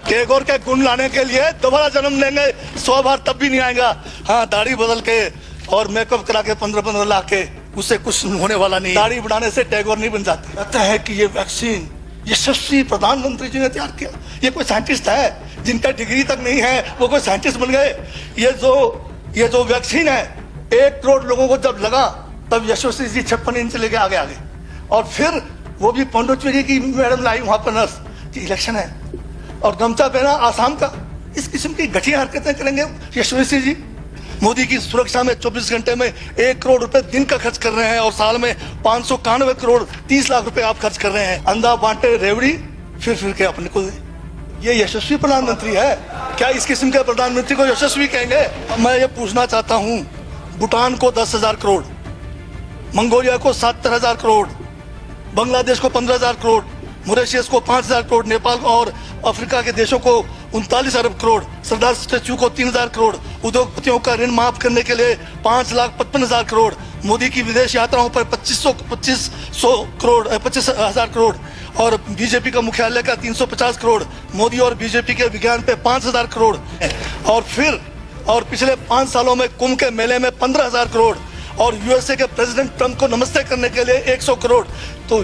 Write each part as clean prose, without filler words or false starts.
टैगोर के गुण लाने के लिए दोबारा जन्म लेंगे 100 बार तब भी नहीं आएगा। हाँ, दाढ़ी बदल के और मेकअप करा के 15-15 लाख के उससे कुछ होने वाला नहीं। दाढ़ी बढ़ाने से टैगोर नहीं बन जाते। लगता है कि ये वैक्सीन यशस्वी प्रधानमंत्री जी ने तैयार किया। ये कोई साइंटिस्ट है जिनका डिग्री तक नहीं है, वो कोई साइंटिस्ट बन गए। ये जो वैक्सीन है 1 करोड़ लोगों को जब लगा तब यशस्वी जी 56 इंच लेके आगे और फिर वो भी पौंडुचेरी की मैडम लाई वहां पर नर्स कि इलेक्शन है और गमछा पहना आसाम का। इस किस्म की घटिया हरकतें करेंगे यशस्वी जी। मोदी की सुरक्षा में 24 घंटे में 1 करोड़ रुपए दिन का खर्च कर रहे हैं और साल में 591 करोड़ 30 लाख रुपए आप खर्च कर रहे हैं। अंधा बांटे रेवड़ी फिर के अपने को ये यशस्वी प्रधानमंत्री है क्या? इस किस्म के प्रधानमंत्री को यशस्वी कहेंगे? मैं ये पूछना चाहता हूँ, भूटान को 10,000 करोड़, मंगोलिया को 70,000 करोड़, बांग्लादेश को 15,000 करोड़, मॉरिशस को 5,000 करोड़, नेपाल और अफ्रीका के देशों को 39 अरब करोड़, सरदार स्टैचू को 3,000 करोड़, उद्योगपतियों का ऋण माफ करने के लिए 5,55,000 करोड़, मोदी की विदेश यात्राओं पर 25,000 करोड़ और बीजेपी का मुख्यालय का 350 करोड़, मोदी और बीजेपी के विज्ञान पे 5,000 करोड़ और पिछले 5 सालों में कुंभ के मेले में 15,000 करोड़ और यूएसए के प्रेसिडेंट ट्रंप को नमस्ते करने के लिए 100 करोड़। तो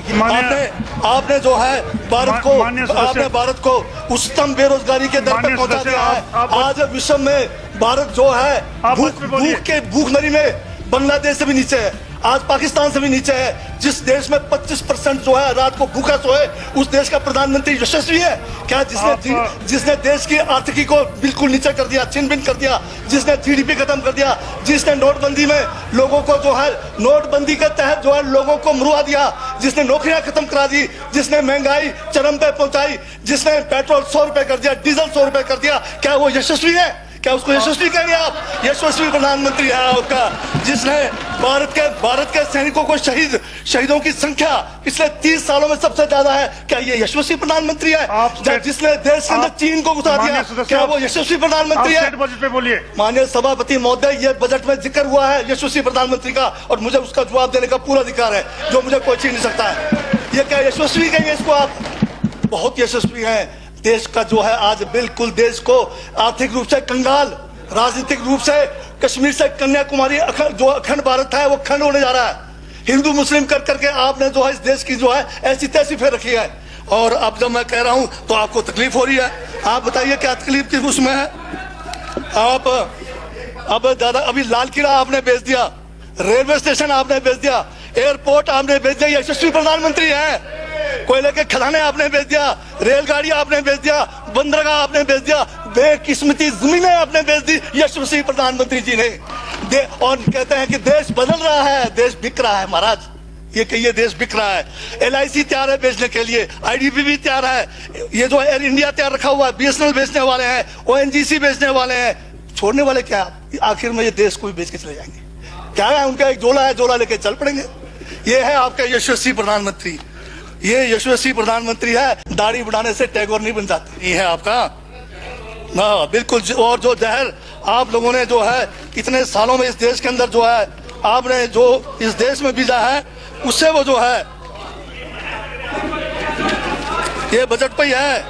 आपने जो है भारत को उच्चतम बेरोजगारी के दर पर पहुंचा दिया है। आज विश्व में भारत जो है भूखमरी में बांग्लादेश से भी नीचे है, आज पाकिस्तान से भी नीचे है। जिस देश में 25% जो है रात को भूखा सोए, उस देश का प्रधानमंत्री यशस्वी है क्या? जिसने देश की आर्थिकी को बिल्कुल नीचे कर दिया, छिन-भिन कर दिया, जिसने जीडीपी खत्म कर दिया, जिसने नोटबंदी में लोगों को जो है नोटबंदी के तहत जो है लोगों को मरवा दिया, जिसने नौकरियां खत्म करा दी, जिसने महंगाई चरम पे पहुंचाई, जिसने पेट्रोल 100 रुपए कर दिया, डीजल 100 रुपए कर दिया, क्या वो यशस्वी है? क्या उसको यशस्वी कहेंगे आप? यशस्वी प्रधानमंत्री है आपका, जिसने भारत के सैनिकों को शहीदों की संख्या पिछले 30 सालों में सबसे ज्यादा है। क्या ये यशस्वी प्रधानमंत्री है? जिसने देश के अंदर चीन को घुसा दिया, क्या वो यशस्वी प्रधानमंत्री है? बजट पे बोलिए। माननीय सभापति महोदय, ये बजट में जिक्र हुआ है यशस्वी प्रधानमंत्री का और मुझे उसका जवाब देने का पूरा अधिकार है, जो मुझे कोई छीन नहीं सकता है। ये क्या यशस्वी कहेंगे इसको आप? बहुत यशस्वी है। देश का जो है आज बिल्कुल देश को आर्थिक रूप से कंगाल, राजनीतिक रूप से कश्मीर से कन्याकुमारी जो अखंड भारत है वो खंड होने जा रहा है। हिंदू मुस्लिम कर करके आपने जो है इस देश की जो है ऐसी तैसी फेर रखी है। और अब जब मैं कह रहा हूं तो आपको तकलीफ हो रही है। आप बताइए क्या तकलीफ की उसमें है? आप अब दादा अभी लाल किला आपने बेच दिया, रेलवे स्टेशन आपने बेच दिया, एयरपोर्ट आपने बेच दिया, यशस्वी प्रधानमंत्री है। कोयले के खदाने आपने बेच दिया, रेलगाड़ी आपने बेच दिया, बंदरगाह आपने बेच दिया, बेकिस्मती जमीनें आपने बेच दी यशस्वी प्रधानमंत्री जी ने। और कहते हैं कि देश बदल रहा है, देश बिक रहा है। महाराज ये कहिए देश बिक रहा है। LIC तैयार है बेचने के लिए, IDB भी तैयार है, ये जो एयर इंडिया तैयार रखा हुआ है, BSNL बेचने वाले हैं, ONGC बेचने वाले हैं। छोड़ने वाले क्या? आखिर में ये देश को भी बेच के चले जाएंगे। क्या है उनका? एक झोला है, झोला लेके चल पड़ेंगे। ये है आपका यशस्वी प्रधानमंत्री। ये यशस्वी प्रधानमंत्री है। दाढ़ी बढ़ाने से टैगोर नहीं बन जाते। ये है आपका ना बिल्कुल। और जो जहर आप लोगों ने जो है इतने सालों में इस देश के अंदर जो है आपने जो इस देश में बीजा है, उससे वो जो है ये बजट पे ही है।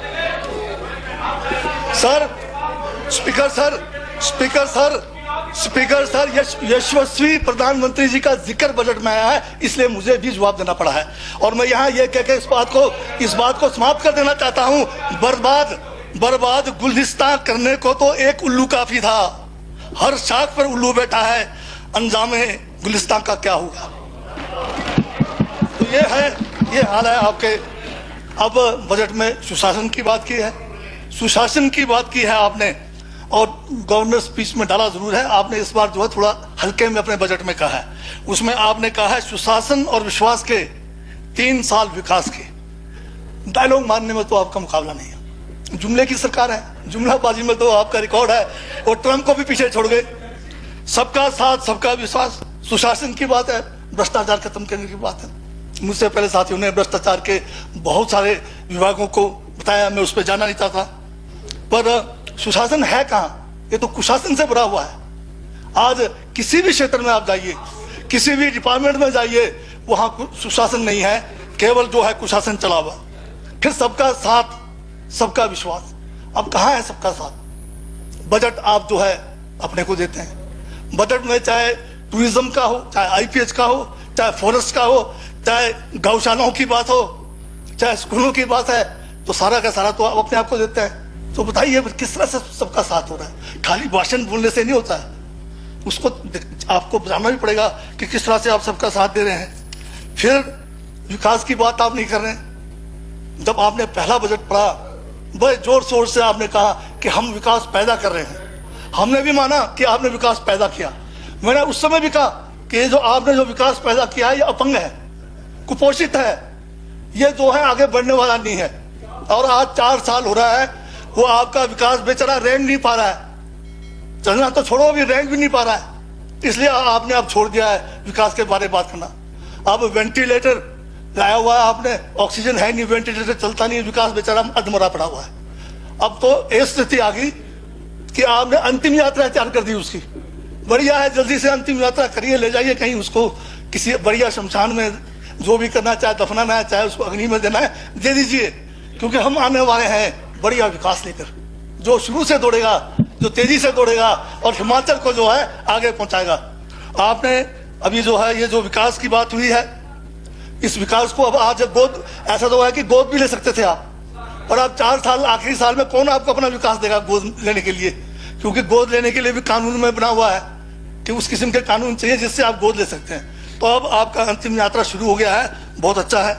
सर स्पीकर सर यशस्वी प्रधानमंत्री जी का जिक्र बजट में आया है, इसलिए मुझे भी जवाब देना पड़ा है। और मैं यहाँ ये कह के इस बात को समाप्त कर देना चाहता हूँ, बर्बाद गुलिस्तान करने को तो एक उल्लू काफी था। हर शाख पर उल्लू बैठा है, अंजामे गुलिस्तान का क्या होगा? तो ये हाल है आपके। अब बजट में सुशासन की बात की है आपने, और गवर्नर स्पीच में डाला जरूर है आपने। इस बार जो है थोड़ा हल्के में अपने बजट में कहा है। उसमें आपने कहा है सुशासन और विश्वास के 3 साल विकास के। डायलॉग मानने में तो आपका मुकाबला नहीं है। जुमले की सरकार है, जुमलाबाजी में तो आपका रिकॉर्ड है, और ट्रंप को भी पीछे छोड़ गए। सबका साथ सबका विश्वास, सुशासन की बात है, भ्रष्टाचार खत्म करने की बात है। मुझसे पहले साथियों ने भ्रष्टाचार के बहुत सारे विभागों को बताया, मैं उस पर जाना नहीं चाहता। पर सुशासन है कहाँ? ये तो कुशासन से भरा हुआ है। आज किसी भी क्षेत्र में आप जाइए, किसी भी डिपार्टमेंट में जाइए, वहां सुशासन नहीं है, केवल जो है कुशासन चला हुआ। फिर सबका साथ सबका विश्वास। अब कहाँ है सबका साथ? बजट आप जो है अपने को देते हैं। बजट में चाहे टूरिज्म का हो, चाहे आईपीएच का हो, चाहे फॉरेस्ट का हो, चाहे गौशालाओं की बात हो, चाहे स्कूलों की बात है, तो सारा का सारा तो आप अपने आप को देते हैं। तो बताइए किस तरह से सबका साथ हो रहा है? खाली भाषण बोलने से नहीं होता है, उसको आपको जानना भी पड़ेगा कि किस तरह से आप सबका साथ दे रहे हैं। फिर विकास की बात आप नहीं कर रहे हैं। जब आपने पहला बजट पढ़ा, बड़े जोर शोर से आपने कहा कि हम विकास पैदा कर रहे हैं। हमने भी माना कि आपने विकास पैदा किया। मैंने उस समय भी कहा कि ये जो आपने जो विकास पैदा किया है, ये अपंग है, कुपोषित है, ये जो है आगे बढ़ने वाला नहीं है। और आज 4 साल हो रहा है, वो आपका विकास बेचारा रैंक नहीं पा रहा है। चलना तो छोड़ो, अभी रैंक भी नहीं पा रहा है। इसलिए आपने अब छोड़ दिया है विकास के बारे में बात करना। अब वेंटिलेटर लाया हुआ है आपने, ऑक्सीजन है नहीं, वेंटिलेटर चलता नहीं, विकास बेचारा अधमरा पड़ा हुआ है। अब तो ये स्थिति आ गई कि आपने अंतिम यात्रा तैयार कर दी उसकी। बढ़िया है, जल्दी से अंतिम यात्रा करिए, ले जाइए कहीं उसको किसी बढ़िया शमशान में, जो भी करना, चाहे दफनाना है, चाहे उसको अग्नि में देना है, दे दीजिए। क्योंकि हम आने वाले हैं बढ़िया विकास लेकर, जो शुरू से दौड़ेगा, जो तेजी से दौड़ेगा और हिमाचल को जो है आगे पहुंचाएगा। आपने अभी जो है ये जो विकास की बात हुई है, इस विकास को अब आज गोद, ऐसा तो है कि गोद भी ले सकते थे आप, और अब 4 साल आखिरी साल में कौन आपको अपना विकास देगा गोद लेने के लिए? क्योंकि गोद लेने के लिए भी कानून में बना हुआ है कि उस किस्म के कानून चाहिए जिससे आप गोद ले सकते हैं। तो अब आपका अंतिम यात्रा शुरू हो गया है, बहुत अच्छा है।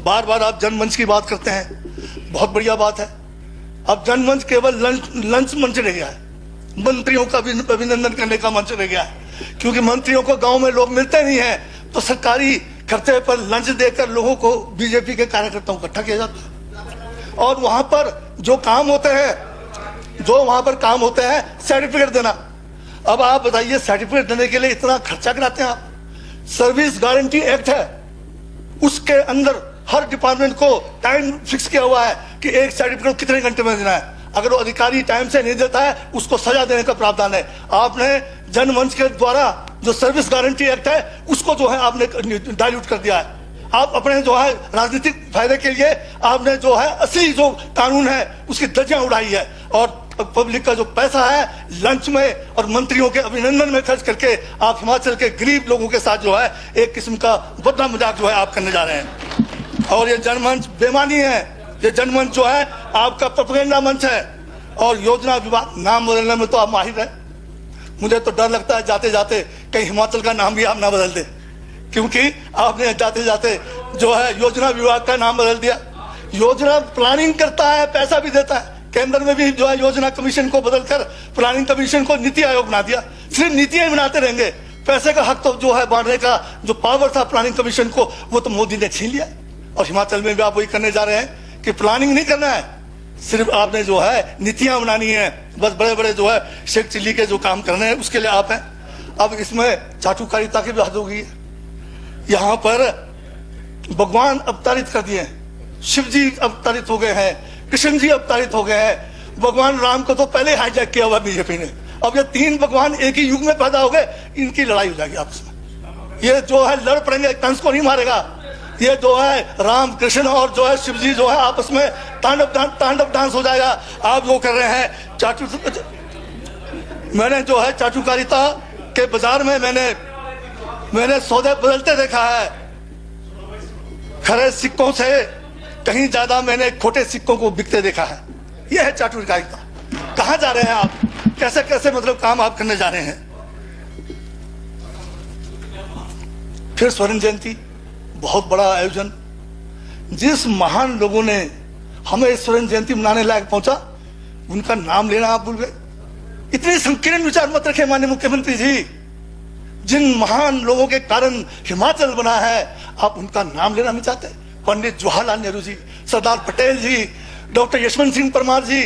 बार बार आप जनमंच की बात करते हैं, बहुत बढ़िया बात है। अब जनमंच केवल लंच मंच रह गया है, मंत्रियों का भी अभिनंदन करने का मंच रह गया है। क्योंकि मंत्रियों को गांव में लोग मिलते नहीं है, तो सरकारी खर्चे पर लंच देकर लोगों को, बीजेपी के कार्यकर्ताओं को इकट्ठा किया जाता है। और वहां पर जो काम होते हैं, सर्टिफिकेट देना। अब आप बताइए, सर्टिफिकेट देने के लिए इतना खर्चा कराते हैं आप? सर्विस गारंटी एक्ट है, उसके अंदर हर डिपार्टमेंट को टाइम फिक्स किया हुआ है कि एक सर्टिफिकेट कितने घंटे में देना है। अगर वो अधिकारी टाइम से नहीं देता है, उसको सजा देने का प्रावधान है। आपने जनमंच के द्वारा जो सर्विस गारंटी एक्ट है, उसको जो है आपने डाइल्यूट कर दिया है। आप अपने जो है राजनीतिक फायदे के लिए आपने जो है असली जो कानून है उसकी धज्जियां उड़ाई है, और पब्लिक का जो पैसा है लंच में और मंत्रियों के अभिनंदन में खर्च करके आप हिमाचल के गरीब लोगों के साथ जो है एक किस्म का बदला मजाक जो है आप करने जा रहे हैं। और ये जनमंच बेमानी है, ये जनमंच जो है आपका प्रोपेगेंडा मंच है। और योजना विभाग, नाम बदलने में तो आप माहिर है। मुझे तो डर लगता है जाते जाते कहीं हिमाचल का नाम भी आप ना बदल दे, क्योंकि आपने जाते जाते जो है योजना विभाग का नाम बदल दिया। योजना प्लानिंग करता है, पैसा भी देता है। केंद्र में भी जो है योजना कमीशन को बदलकर प्लानिंग कमीशन को नीति आयोग बना दिया। सिर्फ नीतियां बनाते रहेंगे, पैसे का हक तो जो है बांटने का जो पावर था प्लानिंग कमीशन को, वो तो मोदी ने छीन लिया। और हिमाचल में भी आप वही करने जा रहे हैं कि प्लानिंग नहीं करना है, सिर्फ आपने जो है नीतियां बनानी है। बस बड़े बड़े जो है शेख चिल्ली के जो काम करने हैं उसके लिए आप हैं। अब इसमें चाटुकारिता की बात हो गई है। यहाँ पर भगवान अवतारित कर दिए, शिव जी अवतारित हो गए हैं, कृष्ण जी अवतारित हो गए हैं। भगवान राम को तो पहले हाईजैक किया हुआ बीजेपी ने। अब ये 3 भगवान एक ही युग में पैदा हो गए, इनकी लड़ाई हो जाएगी आपस में। ये जो है लड़ पड़ेंगे, कंस को नहीं मारेगा। ये जो है राम कृष्ण और जो है शिव जी जो है आपस में तांडव डांस हो जाएगा। आप वो कर रहे हैं मैंने जो है चाटुकारिता के बाजार में मैंने सौदे बदलते देखा है। खरे सिक्कों से कहीं ज्यादा मैंने खोटे सिक्कों को बिकते देखा है। यह है चाटुकारिता। कहाँ जा रहे हैं आप? कैसे कैसे मतलब काम आप करने जा रहे हैं? फिर स्वर्ण जयंती, बहुत बड़ा आयोजन। जिस महान लोगों ने हमें स्वर्ण जयंती मनाने लायक पहुंचा, उनका नाम लेना आप भूल गए। इतने संकीर्ण विचार मत रखे माननीय मुख्यमंत्री जी। जिन महान लोगों के कारण हिमाचल बना है, आप उनका नाम लेना नहीं चाहते। पंडित जवाहरलाल नेहरू जी, सरदार पटेल जी, डॉक्टर यशवंत सिंह परमार जी,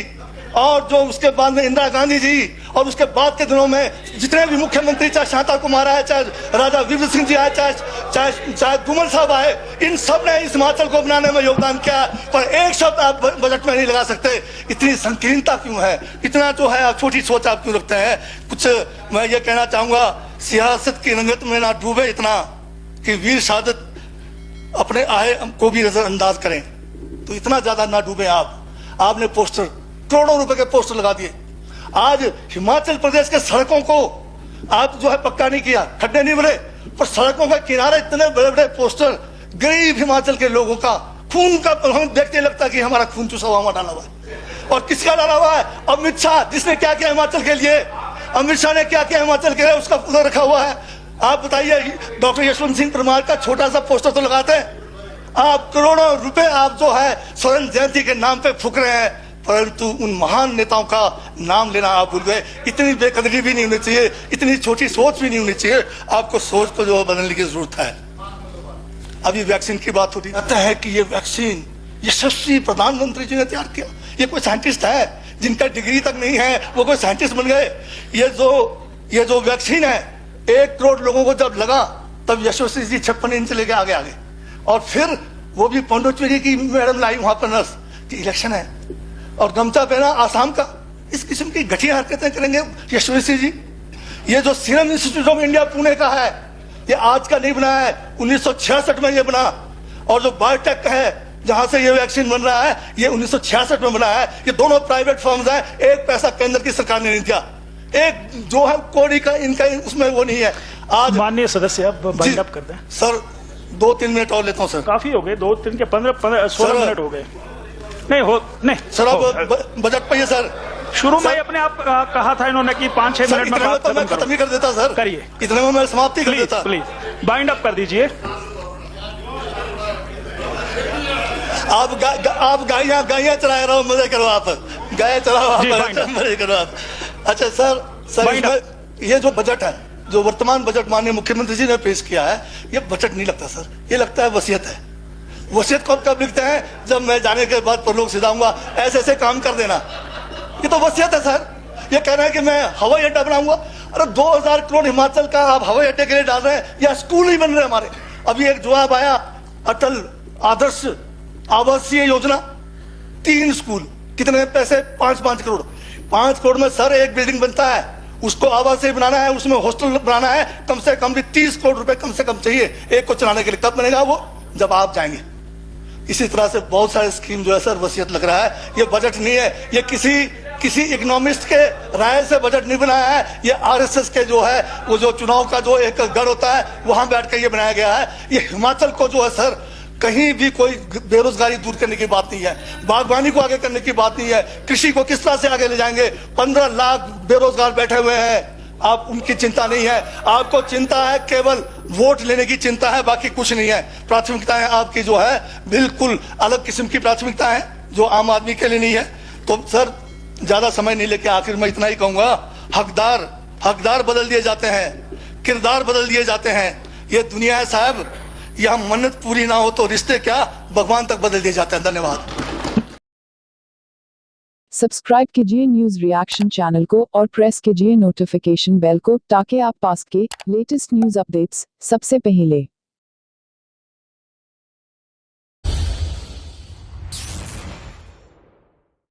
और जो उसके बाद में इंदिरा गांधी जी, और उसके बाद के दिनों में जितने भी मुख्यमंत्री, चाहे शांता कुमार आए, चाहे राजा वीर सिंह जी आए, चाहे गुमल साहब आए, इन सब ने इस हिमाचल को बनाने में योगदान किया। पर एक शब्द आप बजट में नहीं लगा सकते। इतनी संकीर्णता क्यों है? इतना जो है आप छोटी सोच आप क्यों रखते हैं? कुछ मैं ये कहना चाहूंगा, सियासत की रंगत में ना डूबे इतना कि वीर शहादत अपने आए को भी नजरअंदाज करें। तो इतना ज्यादा ना डूबे आप। आपने पोस्टर करोड़ों रुपए के पोस्टर लगा दिए। आज हिमाचल प्रदेश के सड़कों को आप जो है पक्का नहीं किया, खड्डे नहीं भरे, पर सड़कों के किनारे इतने बड़े बड़े पोस्टर गरीब हिमाचल के लोगों का खून का, हमें देखते लगता कि हमारा खून चूसा हुआ हमारा डाला हुआ है। और किसका डाला हुआ है? अमित शाह, जिसने क्या किया हिमाचल के लिए। अमित शाह ने क्या किया हिमाचल के लिए, उसका पुतला रखा हुआ है। आप बताइए, डॉक्टर यशवंत सिंह परमार का छोटा सा पोस्टर तो लगाते हैं, आप करोड़ों रुपए आप जो है स्वर्ण जयंती के नाम पे फूक रहे हैं, परंतु उन महान नेताओं का नाम लेना आप भूल गए। इतनी बेकदरी भी नहीं होनी चाहिए, इतनी छोटी सोच भी नहीं होनी चाहिए। आपको सोच को जो बदलने की जरूरत है। अभी वैक्सीन की बात होती है कि ये वैक्सीन यशस्वी प्रधानमंत्री जी ने तैयार किया। ये कोई साइंटिस्ट है जिनका डिग्री तक नहीं है, वो कोई साइंटिस्ट बन गए? ये जो वैक्सीन है 1 करोड़ लोगों को जब लगा, तब यशस्वी जी 56 इंच लेके आगे। और फिर वो भी पौंडुचेरी की मैडम लाई वहां पर नर्स कि इलेक्शन है और गमछा पहना आसाम का। इस किस्म की घटिया हरकतें करेंगे यशस्वी जी। ये जो serum institute of India Pune का है, ये आज का नहीं बना है, 1966 में ये बना। और जो बायोटेक है जहां से ये वैक्सीन बन रहा है, ये 1966 में बना है। ये दोनों प्राइवेट फर्म्स हैं, एक पैसा केंद्र की सरकार ने नहीं दिया। एक जो है कोड़ी का इनका उसमें वो नहीं है। आज माननीय सदस्य अब बाइंड अप करते हैं सर, 2-3 मिनट और लेता हूँ सर। काफी हो गए, 2-3 के 15-16 मिनट हो गए। नहीं सर, अब बजट पे ही सर शुरू में अपने आप कहा था इन्होंने कि 5-6 मिनट में बात तो मैं खत्म ही कर देता सर। करिए, इतने में मैं समाप्ति कर देता। प्लीज बाइंड अप कर दीजिए। आप गायियां चला रहे हो, मजे करो आप, गाय चलाओ आप, मजे करो आप। अच्छा सर, ये जो बजट है, जो वर्तमान बजट माननीय मुख्यमंत्री जी ने पेश किया है, ये बजट नहीं लगता सर, ये लगता है वसीयत है। वसीयत कब लिखते हैं? जब मैं जाने के बाद परलोक सिधाऊंगा, ऐसे काम कर देना। ये तो वसीयत है सर। ये कह रहे हैं कि मैं हवाई अड्डा बनाऊंगा। अरे 2000 करोड़ हिमाचल का आप हवाई अड्डे के लिए डाल रहे हैं, या स्कूल ही बन रहे हमारे। अभी एक जवाब आया, अटल आदर्श आवासीय योजना, 3 स्कूल, कितने पैसे? 5 करोड़। 5 करोड़ में सर एक बिल्डिंग बनता है, उसको आवासीय बनाना है, उसमें हॉस्टल बनाना है, कम से कम भी 30 करोड़ रुपए कम से कम चाहिए एक को चलाने के लिए। कब बनेगा वो? जब आप जाएंगे। इसी तरह से बहुत सारे स्कीम जो है सर वसीयत लग रहा है। ये बजट नहीं है, ये किसी इकोनॉमिस्ट के राय से बजट नहीं बनाया है। ये आरएसएस के जो है वो जो चुनाव का जो एक गढ़ होता है, वहां बैठ के ये बनाया गया है। ये हिमाचल को जो है सर, कहीं भी कोई बेरोजगारी दूर करने की बात नहीं है, बागवानी को आगे करने की बात नहीं है, कृषि को किस तरह से आगे ले जाएंगे। 15 लाख बेरोजगार बैठे हुए हैं, आप उनकी चिंता नहीं है। आपको चिंता है केवल वोट लेने की चिंता है, बाकी कुछ नहीं है। प्राथमिकताएं आपकी जो है बिल्कुल अलग किस्म की प्राथमिकता है, जो आम आदमी के लिए नहीं है। तो सर ज्यादा समय नहीं लेके आखिर में इतना ही कहूंगा, हकदार बदल दिए जाते हैं, किरदार बदल दिए जाते हैं। ये दुनिया है साहब, यहाँ मन्नत पूरी ना हो तो रिश्ते क्या भगवान तक बदल दिए जाते हैं। धन्यवाद। सब्सक्राइब कीजिए न्यूज रिएक्शन चैनल को और प्रेस कीजिए नोटिफिकेशन बेल को, ताकि आप पास के लेटेस्ट न्यूज अपडेट्स सबसे पहले